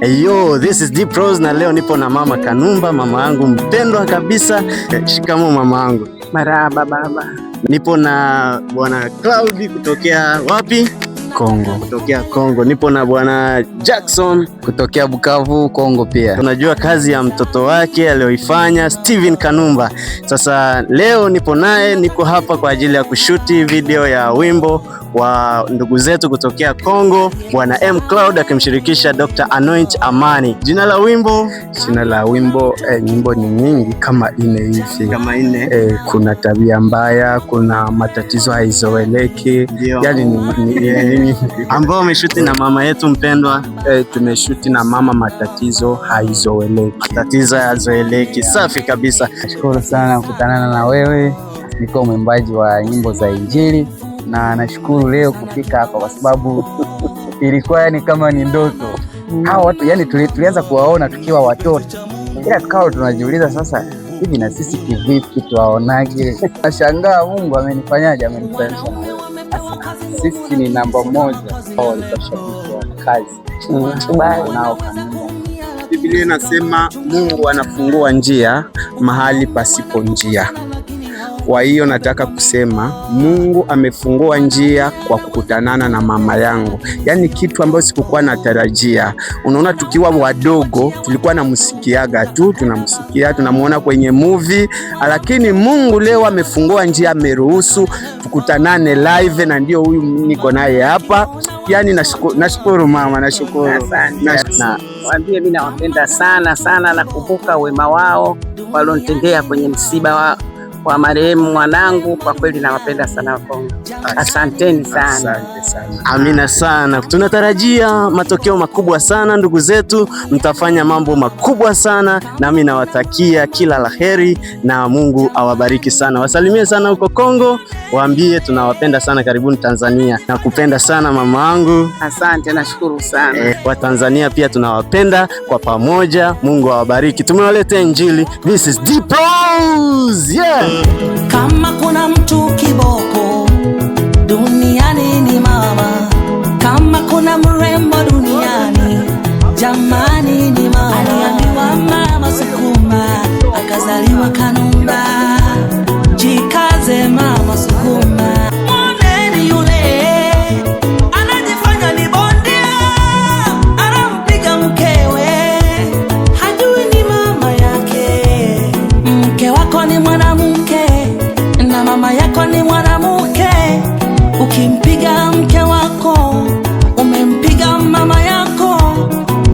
Hey yo, this is Deep Rose na leo nipo na Mama Kanumba, mama yangu mpendwa kabisa. Shikamoo mama yangu. Marahaba baba. Nipo na bwana Cloud kutokea wapi? Kongo. Kutokea Kongo. Nipo na bwana Jackson kutokea Bukavu, Kongo pia. Tunajua kazi ya mtoto wake aliyoifanya Steven Kanumba. Sasa leo nipo naye, niko hapa kwa ajili ya kushuti video ya wimbo wa ndugu zetu kutokea Kongo, bwana M Cloud akimshirikisha Dr. Anoint Amani. Jina la wimbo? Nyimbo ni nyingi kama ine hivi. Kama ine. Kuna tabia mbaya, kuna matatizo haizoeleki. Yaani ni ambao umeshuti na mama yetu mpendwa. Tumeshuti na mama matatizo haizoeleki. Matatizo haizoeleki. Safi kabisa. Nashukuru sana kukutana na wewe. Niko mwimbaji wa nyimbo za Injili na nashukuru leo kufika hapa kwa sababu ilikuwa yani kama ni ndoto. Hao watu yani tulianza kuwaona tukiwa watoto. Ila tukao tunajiuliza sasa hivi na sisi kivipi tuwaonaje? Nashangaa Mungu amenifanyaje, amenifanyisha na wewe. Sisi ni namba moja kwa mashabiki wa kazi. Nao Kanumba. Biblia inasema Mungu anafungua njia mahali pasipo njia. Kwa hiyo nataka kusema Mungu amefungua njia kwa kukutanana na mama yangu. Yaani kitu ambacho sikukuwa natarajia. Unaona tukiwa wadogo tulikuwa namsikiaga tu, tunamsikia, tunamuona kwenye movie, lakini Mungu leo amefungua njia, ameruhusu tukutanane live na ndio huyu niko naye hapa. Yaani nashukuru mama, nashukuru. Na waambie mimi nawapenda sana sana, nakumbuka wema wao walionitendea kwenye msiba wa marehemu mwanangu. Kwa kweli nawapenda sana Kongo. Asanteni sana. Asante sana. Amina sana. Tunatarajia matokeo makubwa sana ndugu zetu, mtafanya mambo makubwa sana, nami nawatakia kila laheri na Mungu awabariki sana. Wasalimie sana huko Kongo, waambie tunawapenda sana, karibuni Tanzania. Nakupenda sana mama yangu. Asante, nashukuru sana. Wa Tanzania pia tunawapenda kwa pamoja. Mungu awabariki. Tumewaletea Injili. This is Deep Rose. Yeah. Kama kuna mtu kiboko duniani ni mama, kama kuna mrembo duniani jamani